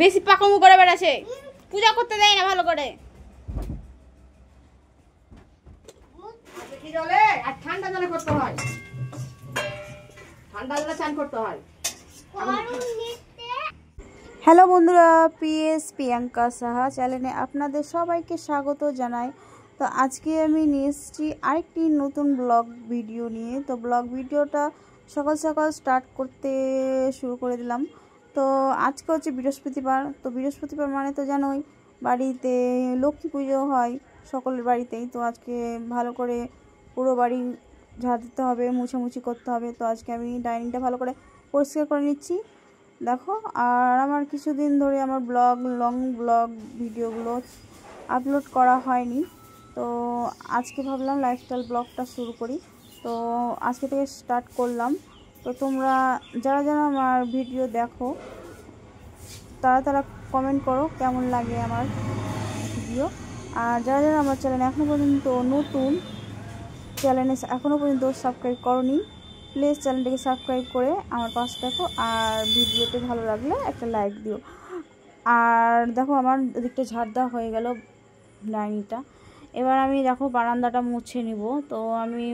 বেশি পাকামু করে বেড়াছে, পূজা করতে দেয় না ভালো করে। জলে আর ঠান্ডা জলে করতে হয়, ঠান্ডা জলে চান করতে হয়। হ্যালো বন্ধুরা, পিএস প্রিয়াঙ্কা সাহা চ্যানেলে আপনাদের সবাইকে স্বাগত জানাই। তো আজকে আমি নিয়ে এসেছি আরেকটি নতুন ব্লগ ভিডিও নিয়ে। তো ব্লগ ভিডিওটা সকাল সকাল স্টার্ট করতে শুরু করে দিলাম। তো আজকে হচ্ছে বৃহস্পতিবার। তো বৃহস্পতিবার মানে তো জানোই বাড়িতে লক্ষ্মী পুজো হয় সকলের বাড়িতেই। তো আজকে ভালো করে পুরো বাড়ি ঝাড় দিতে হবে, মুছামুছি করতে হবে। তো আজকে আমি ডাইনিংটা ভালো করে পরিষ্কার করে নিচ্ছি দেখো। আর আমার কিছুদিন ধরে আমার লং ব্লগ ভিডিওগুলো আপলোড করা হয়নি। তো আজকে ভাবলাম লাইফস্টাইল ব্লগটা শুরু করি। তো আজকে থেকে স্টার্ট করলাম। তো তোমরা যারা যারা আমার ভিডিও দেখো তারা কমেন্ট করো কেমন লাগে আমার ভিডিও। আর যারা যারা আমার চ্যানেল এখনও পর্যন্ত নতুন, চ্যানেলে এখনও পর্যন্ত সাবস্ক্রাইব করোনি, প্লিজ চ্যানেলটাকে সাবস্ক্রাইব করে আমার পাশে দেখো। আর ভিডিওতে ভালো লাগলে একটা লাইক দিও। আর দেখো আমার ওদিকটা ঝাড় দেওয়া হয়ে গেল ডাইনিংটা। এবার আমি দেখো বারান্দাটা মুছে নিব। তো আমি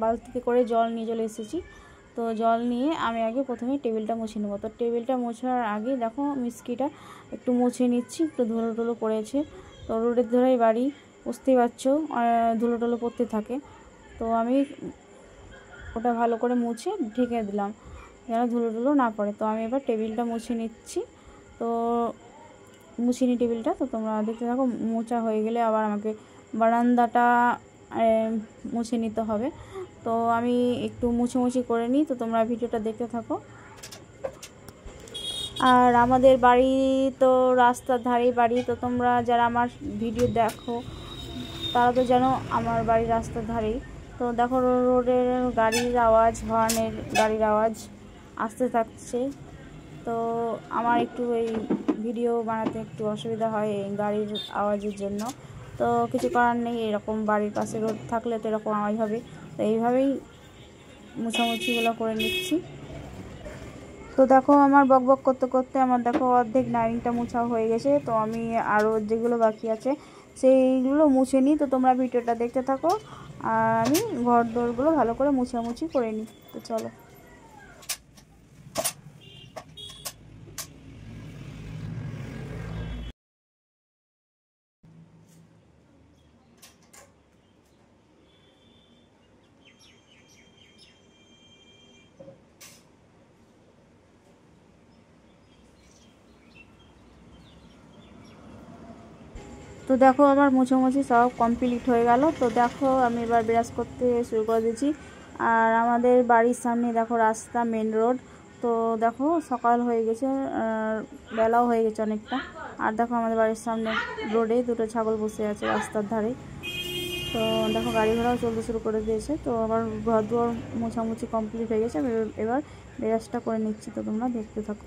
বালতিতে করে জল নিয়ে চলে এসেছি। তো জল নিয়ে আমি আগে প্রথমে টেবিলটা মুছে নেব। তো টেবিলটা মোছার আগে দেখো মিস্কিটা একটু মুছে নিচ্ছি, একটু ধুলো টুলো পড়েছে। তো রোডের ধরেই বাড়ি, বুঝতেই পারছো ধুলো টুলো পড়তে থাকে। তো আমি ওটা ভালো করে মুছে ঢেকে দিলাম যেন ধুলো টুলো না পড়ে। তো আমি এবার টেবিলটা মুছে নিচ্ছি। তো মুছে নিই টেবিলটা। তো তোমরা দেখতে থাকো। মোছা হয়ে গেলে আবার আমাকে বারান্দাটা মুছে নিতে হবে। তো আমি একটু মুছি করে নিই। তো তোমরা ভিডিওটা দেখতে থাকো। আর আমাদের বাড়ি তো রাস্তার ধারেই বাড়ি। তো তোমরা যারা আমার ভিডিও দেখো তারা তো জানো আমার বাড়ি রাস্তার ধারেই। তো দেখো রোডের গাড়ির আওয়াজ, হর্নের গাড়ির আওয়াজ আসতে থাকছে। তো আমার একটু এই ভিডিও বানাতে একটু অসুবিধা হয় এই গাড়ির আওয়াজের জন্য। তো কিছু করার নেই, এরকম বাড়ির পাশে রোড থাকলে তো এরকম আওয়াজ হবে। তো এইভাবেই মুছামুছিগুলো করে নিচ্ছি। তো দেখো আমার বকবক করতে করতে আমার দেখো অর্ধেক ডাইনিংটা মুছা হয়ে গেছে। তো আমি আরও যেগুলো বাকি আছে সেইগুলো মুছে নিই। তো তোমরা ভিডিওটা দেখতে থাকো আর আমি ঘর দোরগুলো ভালো করে মুছামুছি করে নিই। তো চলো। তো দেখো আমার মুছামুছি সব কমপ্লিট হয়ে গেল। তো দেখো আমি এবার ব্রাশ করতে শুরু করে দিয়েছি। আর আমাদের বাড়ির সামনে দেখো রাস্তা, মেন রোড। তো দেখো সকাল হয়ে গেছে, বেলাও হয়ে গেছে অনেকটা। আর দেখো আমাদের বাড়ির সামনে রোডে দুটো ছাগল বসে আছে রাস্তার ধারে। তো দেখো গাড়ি ঘোড়াও চলতে শুরু করে দিয়েছে। তো আবার ঘর দুয়ার মোছামুছি কমপ্লিট হয়ে গেছে। আমি এবার ব্রাশটা করে নিচ্ছি। তো তোমরা দেখতে থাকো।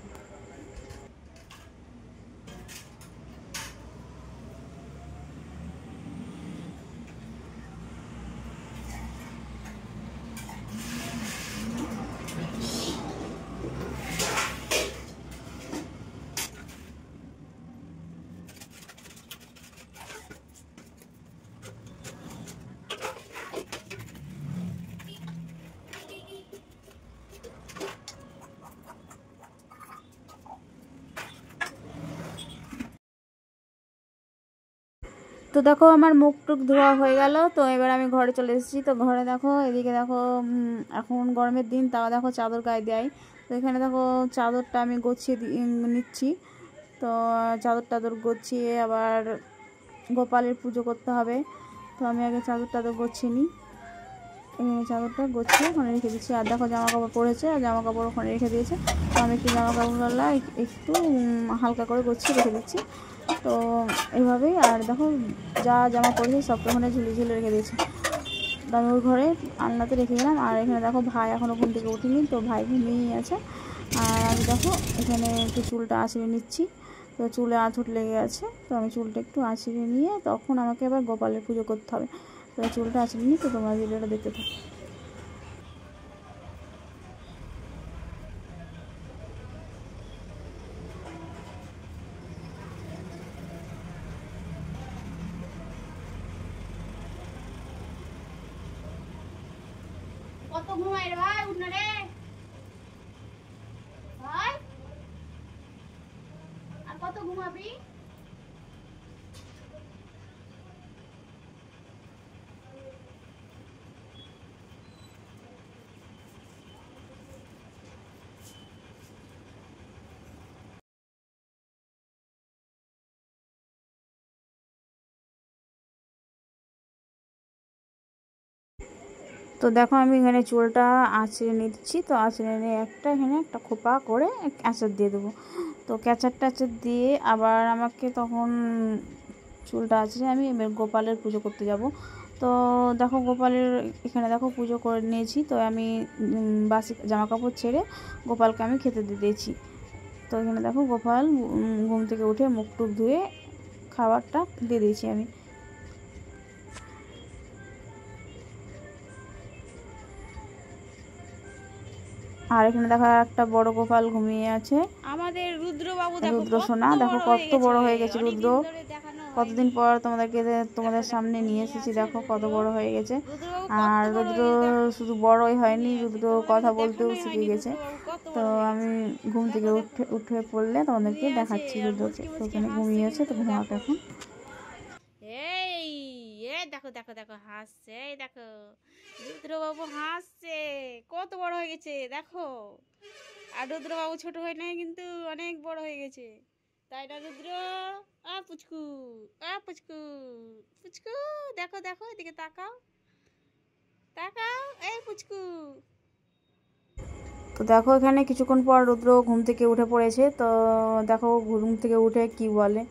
তো দেখো আমার মুখ টুক ধোয়া হয়ে গেল। তো এবার আমি ঘরে চলে এসেছি। তো ঘরে দেখো এদিকে দেখো এখন গরমের দিন, তাও দেখো চাদর গায়ে দেয়। তো এখানে দেখো চাদরটা আমি গুছিয়ে নিচ্ছি। তো চাদর টাদর গুছিয়ে আবার গোপালের পুজো করতে হবে। তো আমি আগে চাদর টাদর গুছিয়ে নিই। এখানে চাদরটা গুছিয়ে ওখানে রেখে দিচ্ছি। আর দেখো জামা কাপড় পরেছে, আর জামা কাপড় ওখানে রেখে দিয়েছে। তো আমি একটু জামা কাপড়গুলো একটু হালকা করে গুছিয়ে রেখে দিচ্ছি। তো এইভাবেই। আর দেখো যা জামা পরেছে সব ওখানে ঝুলে রেখে দিয়েছি। তো আমি ওই ঘরে আলনাতে রেখে গেলাম। আর এখানে দেখো ভাই এখনও ঘুম থেকে উঠিনি। তো ভাই ঘুমিয়েই আছে। আর আমি দেখো এখানে একটু চুলটা আঁচড়ে নিচ্ছি। তো চুলে আঁচড় লেগে আছে। তো আমি চুলটা একটু আঁচড়ে নিয়ে তখন আমাকে আবার গোপালের পুজো করতে হবে। তো চুলটা আঁচড়ে নিই। তো তোমরা ভিডিওটা দেখতে থাকো। কত ঘুমাই রে ভাই, উঠ না রে ভাই, আর কত ঘুমাবি? তো দেখো আমি এখানে চুলটা আঁচড়ে নিচ্ছি। তো আঁচড়ে নিয়ে এখানে একটা খোপা করে আঁচড় দিয়ে দেবো। তো ক্যাচার দিয়ে আবার আমাকে তখন চুলটা আঁচড়ে আমি এবার গোপালের পুজো করতে যাব। তো দেখো গোপালের এখানে দেখো পুজো করে নিয়েছি। তো আমি বাসি জামা কাপড় ছেড়ে গোপালকে আমি খেতে দিয়ে দিয়েছি। তো এখানে দেখো গোপাল ঘুম থেকে উঠে মুখ টুক ধুয়ে খাবারটা দিয়ে দিয়েছি আমি। আর এখানে দেখো একটা বড় গোপাল ঘুমিয়ে আছে, আমাদের রুদ্রবাবু দেখো রুদ্র সোনা। দেখো কত বড় হয়ে গেছে রুদ্র। কতদিন পর তোমাদের সামনে নিয়ে এসেছি। দেখো কত বড় হয়ে গেছে। আর রুদ্র শুধু বড়ই হয়নি, রুদ্র কথা বলতেও শিখে গেছে। তো আমি ঘুম থেকে উঠে পড়লে তোমাদেরকে দেখাচ্ছি রুদ্রকে। তো ওখানে ঘুমিয়েছে, তো ঘুমাক এখন। এই দেখো দেখো দেখো হাসছে, এই দেখো রুদ্রবাবু হাসছে, কত বড় হয়ে গেছে দেখো। আর রুদ্রবাবু ছোট হয় নাই, কিন্তু অনেক বড় হয়ে গেছে, তাই না রুদ্র? পুচকু পুচকু পুচকু, দেখো দেখো এদিকে তাকাও, তাকাও, এই পুচকু। তো দেখো এখানে কিছুক্ষণ পর রুদ্র ঘুম থেকে উঠে পড়েছে। তো দেখো ঘুম থেকে উঠে কি বলে।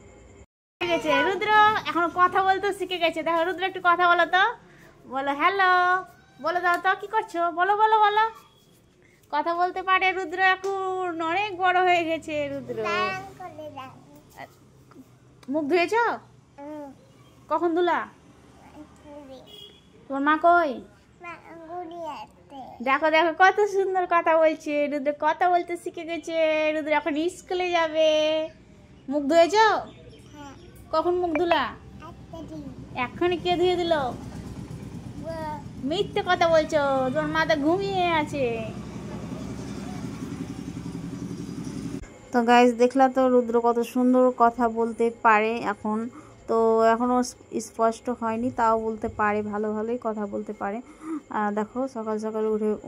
গেছে রুদ্র, এখন কথা বলতে শিখে গেছে। দেখো রুদ্র একটু কথা বলো তো, বলো হ্যালো, বলে দাও তো কি করছো, বলো বলো বলো। কথা বলতে পারে রুদ্র, এখন অনেক বড় হয়ে গেছে রুদ্র। মুখ ধুয়েছ? কখন ধুলা? তোমার মা কই? দেখো দেখো কত সুন্দর কথা বলছে রুদ্র, কথা বলতে শিখে গেছে রুদ্র, এখন স্কুলে যাবে। মুখ ধুয়েছ? কখন মুখ ধুলা? এখনই। কে ধুয়ে দিল? মিথ্যে কথা বলছো, তোমার মাথা ঘুমিয়ে আছে। তো গাইজ দেখলা তো রুদ্র কত সুন্দর কথা বলতে পারে এখন। তো এখনও স্পষ্ট হয়নি, তাও বলতে পারে, ভালোই কথা বলতে পারে। দেখো সকাল সকাল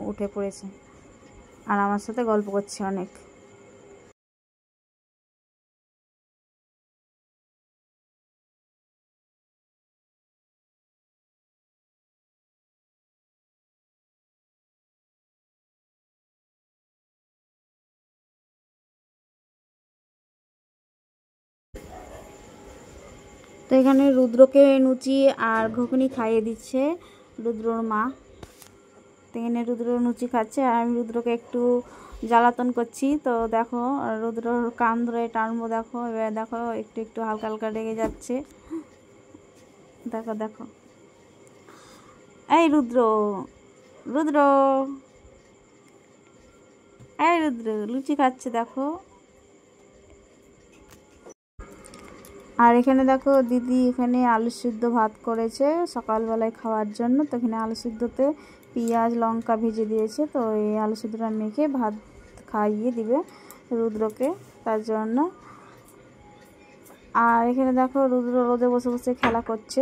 উঠে পড়েছে আর আমার সাথে গল্প করছে অনেক। তো এখানে রুদ্রকে লুচি আর ঘুগনি খাইয়ে দিচ্ছে রুদ্রর মা। তো এখানে রুদ্র লুচি খাচ্ছে আর আমি রুদ্রকে একটু জ্বালাতন করছি। তো দেখো রুদ্রর কান ধরে টানবো, দেখো এবার দেখো একটু একটু হালকা হালকা লেগে যাচ্ছে। দেখো দেখো, এই রুদ্র, রুদ্র, এই রুদ্র লুচি খাচ্ছে দেখো। আর এখানে দেখো দিদি এখানে আলু সিদ্ধ ভাত করেছে সকালবেলায় খাওয়ার জন্য। তো এখানে আলু সিদ্ধতে পেঁয়াজ লঙ্কা ভেজে দিয়েছে। তো এই আলু সিদ্ধটা মেখে ভাত খাইয়ে দিবে রুদ্রকে, তার জন্য। আর এখানে দেখো রুদ্র রোদে বসে বসে খেলা করছে।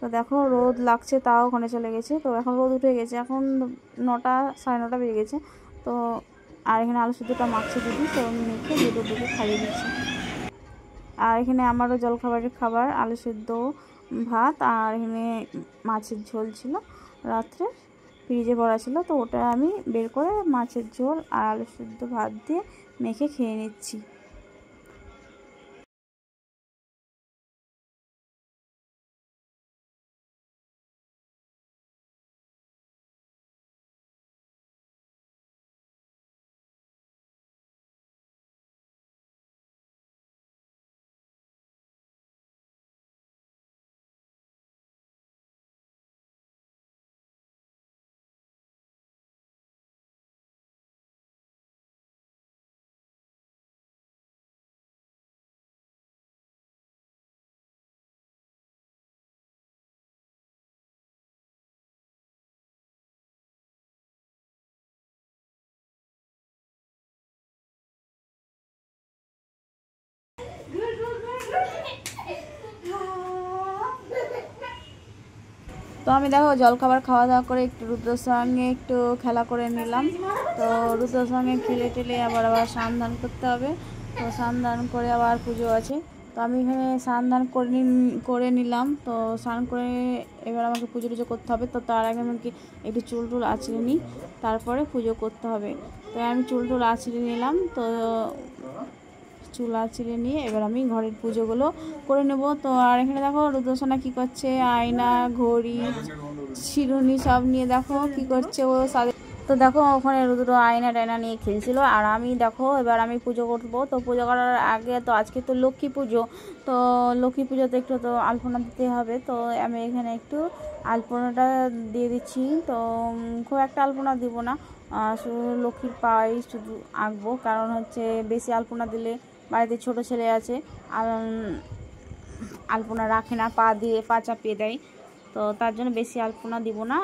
তো দেখো রোদ লাগছে, তাও ওখানে চলে গেছে। তো এখন রোদ উঠে গেছে, এখন 9টা 9:30 বেজে গেছে। তো আর এখানে আলু সিদ্ধটা মাখছে দিদি, তো আমি মেখে রুদ্রকে খাইয়ে দিচ্ছি। আর এখানে আমারও জলখাবারের খাবার আলু সিদ্ধ ভাত, আর এখানে মাছের ঝোল ছিল রাত্রে, ফ্রিজে ভরা ছিল। তো ওটা আমি বের করে মাছের ঝোল আর আলু সিদ্ধ ভাত দিয়ে মেখে খেয়ে নিচ্ছি। তো আমি দেখো জলখাবার খাওয়া দাওয়া করে একটু রুদ্রের সঙ্গে একটু খেলা করে নিলাম। তো রুদ্রের সঙ্গে খেলে টেলে আবার স্নান দান করতে হবে। তো স্নান দান করে আবার পুজো আছে। তো আমি এখানে স্নান দান করে নিলাম। তো স্নান করে এবার আমাকে পুজো টুজো করতে হবে। তো তার আগে আমাকে একটু চুল টুল আঁচড়ে নিই, তারপরে পুজো করতে হবে। তো আমি চুল টুল আঁচড়ে নিলাম। তো চুল আঁচড়ে নিয়ে এবার আমি ঘরের পুজোগুলো করে নেব। তো আর এখানে দেখো রুদ্রসোনা কী করছে, আয়না, ঘড়ি, শিরুনি সব নিয়ে দেখো কি করছে ও সাথে। তো দেখো ওখানে রুদ্র আয়না টায়না নিয়ে খেলছিল। আর আমি দেখো এবার আমি পুজো করবো। তো পুজো করার আগে তো আজকে তো লক্ষ্মী পুজো, তো লক্ষ্মী পুজোতে একটু তো আলপনা দিতে হবে। তো আমি এখানে একটু আলপনাটা দিয়ে দিচ্ছি। তো খুব একটা আলপনা দিব না, শুধু লক্ষ্মীর পায়ে শুধু আঁকবো, কারণ হচ্ছে বেশি আলপনা দিলে বাড়িতে ছোট ছেলে আছে, আলপনা রাখে না, পা চাপিয়ে দেয়। তো তার জন্য বেশি আলপনা দিব না,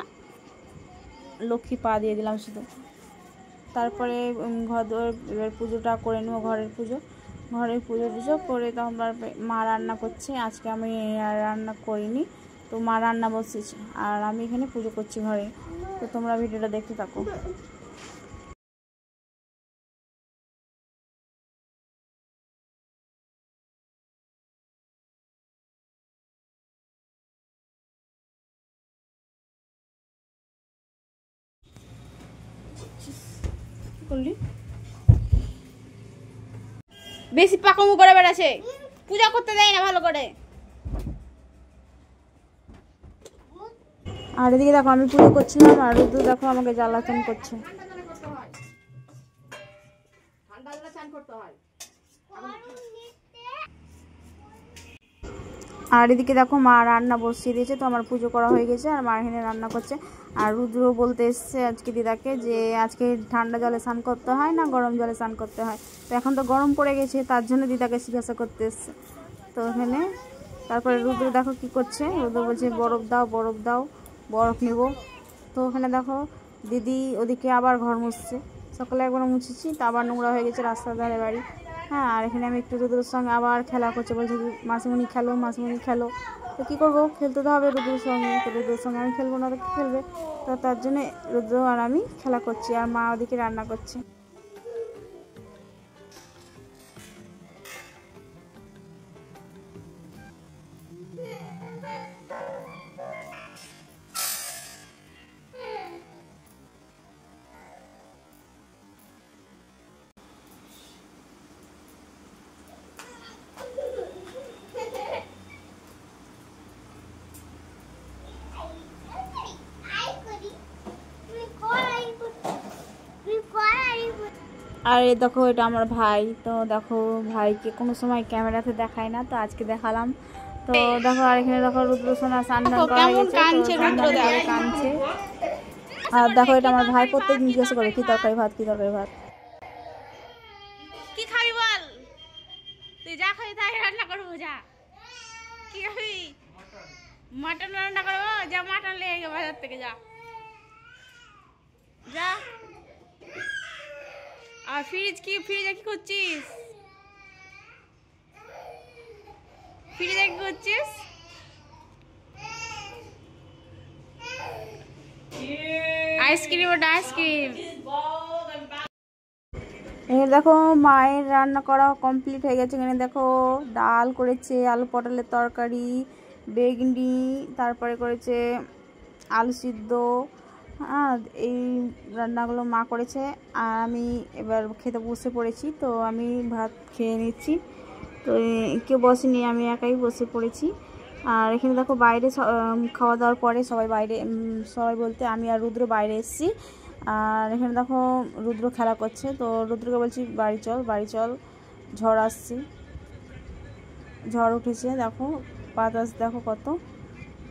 লক্ষ্মী পা দিয়ে দিলাম শুধু। তারপরে এবার পুজোটা করে নেবো, ঘরের পুজো টুজো করে। তো আমার মা রান্না করছে, আজকে আমি আর রান্না করিনি। তো মা রান্না বসেছে আর আমি এখানে পুজো করছি ঘরে। তো তোমরা ভিডিওটা দেখতে থাকো। করলি বেশি পাকামু করে বেড়াচ্ছে, পূজা করতে দেয় না ভালো করে। আর এদিকে দেখো আমি পুজো করছিলাম আর রুদ্র দেখো আমাকে জ্বালাতন করছে। ঠান্ডা জলে স্নান করতে হয়। আর এদিকে দেখো মা রান্না বসিয়ে দিয়েছে। তো আমার পুজো করা হয়ে গেছে আর মা এখানে রান্না করছে। আর রুদ্র বলতে এসছে আজকে দিদাকে যে আজকে ঠান্ডা জলে স্নান করতে হয় না গরম জলে স্নান করতে হয়। তো এখন তো গরম পড়ে গেছে, তার জন্য দিদাকে জিজ্ঞাসা করতে এসছে। তো এখানে তারপরে রুদ্র দেখো কি করছে, রুদ্র বলছে বরফ দাও বরফ দাও, বরফ নেব। তো ওখানে দেখো দিদি ওদিকে আবার ঘর মুছছে, সকালে একবার মুছেছি তো আবার নোংরা হয়ে গেছে রাস্তার ধারে বাড়ি। হ্যাঁ, আর এখানে আমি একটু রুদ্রের সঙ্গে আবার খেলা করছে, বলছে মাসিমণি খেলো মাসিমণি খেলো। তো কী করবো, খেলতে তো হবে রুদ্রের সঙ্গে। তো রুদ্রের সঙ্গে আমি খেলবো না তো কী খেলবে। তো তার জন্য রুদ্র আর আমি খেলা করছি আর মা ওদিকে রান্না করছে। আর এই দেখো এটা আমার ভাই। তো দেখো ভাইকে কোনো সময় ক্যামেরাতে দেখায় না, তো আজকে দেখালাম। তো দেখো আর এখানে দেখো রুদ্রসোনা স্নান করা হয়ে গেছে, কাঁদছে। আর দেখো এটা আমার ভাই প্রত্যেকদিন জিজ্ঞাসা করে কি তরকারি ভাত কি তরকারি ভাত। কি খাবি বল, তুই যা খাবি তাই রান্না করবো। যা কি খাবি, মাটন রান্না করবো। যা মাটন লেগে গে বাজার থেকে, যা যা। আর ফ্রিজে কি করছিস, ফ্রিজে কি করছিস? আইসক্রিম, ওটা আইসক্রিম। এখানে দেখো মায়ের রান্না করা কমপ্লিট হয়ে গেছে। এখানে দেখো ডাল করেছে, আলু পটলের তরকারি, বেগুনি, তারপরে করেছে আলু সিদ্ধ। হ্যাঁ, এই রান্নাগুলো মা করেছে আর আমি এবার খেতে বসে পড়েছি। তো আমি ভাত খেয়ে নিচ্ছি। তো কেউ বসেনি, আমি একাই বসে পড়েছি। আর এখানে দেখো বাইরে খাওয়া দাওয়ার পরে সবাই বলতে আমি আর রুদ্র বাইরে এসেছি। আর এখানে দেখো রুদ্র খেলা করছে। তো রুদ্রকে বলছি বাড়ি চল, ঝড় আসছে, ঝড় উঠেছে। দেখো বাতাস দেখো কত,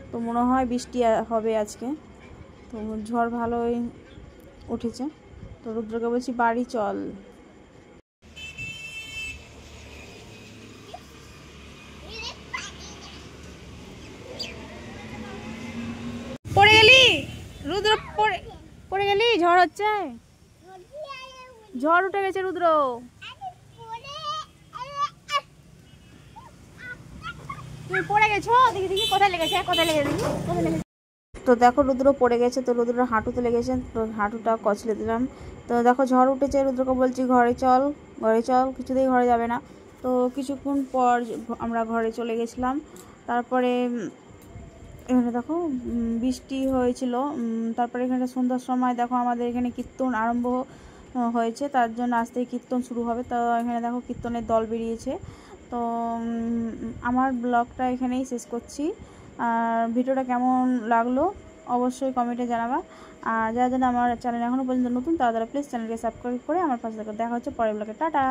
তো মনে হয় বৃষ্টি হবে আজকে। তো ঝড় ভালোই উঠেছে। তো রুদ্রকে বলছি বাড়ি চল। পড়ে গেলি রুদ্র, পড়ে গেলি, ঝড় হচ্ছে, ঝড় উঠে গেছে রুদ্র। তুমি পড়ে গেছো, দেখি কোথায় লেগেছে, কোথায় লেগেছে। তো দেখো রুদ্র পড়ে গেছে, তো রুদ্র হাঁটুতে লেগেছে, তো হাঁটুটা কচলে দিলাম। তো দেখো ঝড় উঠেছে, রুদ্রকে বলছি ঘরে চল, কিছুতেই ঘরে যাবে না। তো কিছুক্ষণ পর আমরা ঘরে চলে গেছিলাম। তারপরে এখানে দেখো বৃষ্টি হয়েছিল। তারপরে এখানে সন্ধ্যার সময় দেখো আমাদের এখানে কীর্তন আরম্ভ হয়েছে, তার জন্য আজ থেকে কীর্তন শুরু হবে। তো এখানে দেখো কীর্তনের দল বেরিয়েছে। তো আমার ব্লগটা এখানেই শেষ করছি। আর ভিডিওটা কেমন লাগলো অবশ্যই কমেন্টে জানাবা। আর যারা যারা আমার চ্যানেল এখনও পর্যন্ত নতুন তারা প্লিজ চ্যানেলকে সাবস্ক্রাইব করে আমার পাশে দেখা হচ্ছে পরের ব্লগে। টাটা।